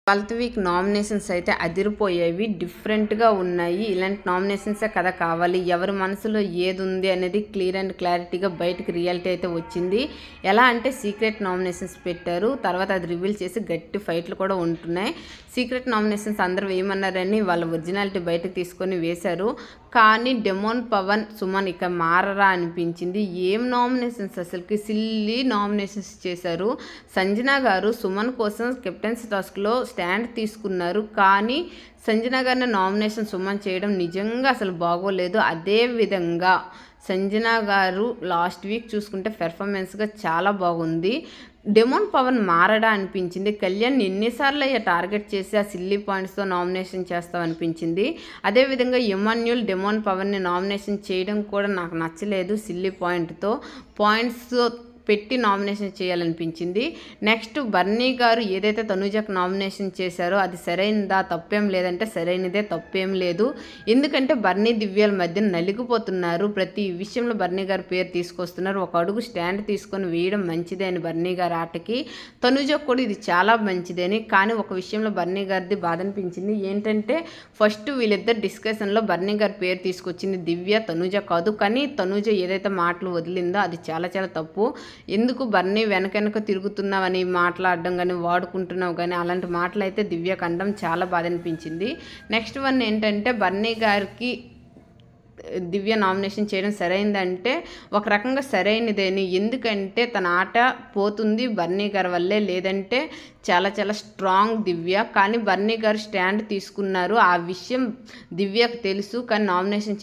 12th week nominations అయితే అదిరిపోయేవి, డిఫరెంట్గా ఉన్నాయి. ఇలాంటి నామినేషన్సే కదా కావాలి. ఎవరి మనసులో ఏది ఉంది అనేది క్లియర్ అండ్ క్లారిటీగా బయటకు రియాలిటీ అయితే వచ్చింది. ఎలా అంటే సీక్రెట్ నామినేషన్స్ పెట్టారు, తర్వాత అది రివీల్ చేసి గట్టి ఫైట్లు కూడా ఉంటున్నాయి. సీక్రెట్ నామినేషన్స్ అందరూ వేయమన్నారని వాళ్ళ ఒరిజినాలిటీ బయటకు తీసుకొని వేశారు. కానీ డెమోన్, పవన్, సుమన్ ఇక మారరా అనిపించింది. ఏం నామినేషన్స్, అసలుకి సిల్లీ నామినేషన్స్ చేశారు. సంజన గారు సుమన్ కోసం కెప్టెన్సీ టాస్క్లో స్టాండ్ తీసుకున్నారు, కానీ సంజన గారిని నామినేషన్ సుమన్ చేయడం నిజంగా అసలు బాగోలేదు. అదేవిధంగా సంజన గారు లాస్ట్ వీక్ చూసుకుంటే పెర్ఫార్మెన్స్గా చాలా బాగుంది. డెమోన్, పవన్ మారడా అనిపించింది. కళ్యాణ్ ఎన్నిసార్లు అయ్యా టార్గెట్ చేసి ఆ సిల్లీ పాయింట్స్తో నామినేషన్ చేస్తాం అనిపించింది. అదేవిధంగా ఎమాన్యుల్, డెమోన్, పవన్ని నామినేషన్ చేయడం కూడా నాకు నచ్చలేదు. సిల్లీ పాయింట్స్ పెట్టి నామినేషన్ చేయాలనిపించింది. నెక్స్ట్ బర్నీ గారు ఏదైతే తనుజకు నామినేషన్ చేశారో అది సరైనదా, తప్పేం లేదంటే సరైనదే, తప్పేం లేదు. ఎందుకంటే బర్నీ, దివ్యాల మధ్య నలిగిపోతున్నారు. ప్రతి విషయంలో బర్నీ గారు పేరు తీసుకొస్తున్నారు. ఒక అడుగు స్టాండ్ తీసుకొని వేయడం మంచిదే అని బర్నీ గారి ఆటకి, తనుజకు కూడా ఇది చాలా మంచిదని. కానీ ఒక విషయంలో బర్నీ గారిది బాధ అనిపించింది. ఏంటంటే ఫస్ట్ వీళ్ళిద్దరు డిస్కషన్లో బర్నీ గారి పేరు తీసుకొచ్చింది దివ్య, తనుజ కాదు. కానీ తనుజ ఏదైతే మాటలు వదిలిందో అది చాలా చాలా తప్పు. ఎందుకు బర్నీ వెనక తిరుగుతున్నావని మాట్లాడడం కానీ, వాడుకుంటున్నావు కానీ, అలాంటి మాటలు అయితే దివ్యకు అనడం చాలా బాధ అనిపించింది. నెక్స్ట్ వన్ ఏంటంటే బర్నీ గారికి దివ్య నామినేషన్ చేయడం సరైందంటే ఒక రకంగా సరైనదేని. ఎందుకంటే తన ఆట పోతుంది బర్నీ గారి వల్లే, లేదంటే చాలా చాలా స్ట్రాంగ్ దివ్య. కానీ బర్నీ గారు స్టాండ్ తీసుకున్నారు, ఆ విషయం దివ్యకు తెలుసు. కానీ నామినేషన్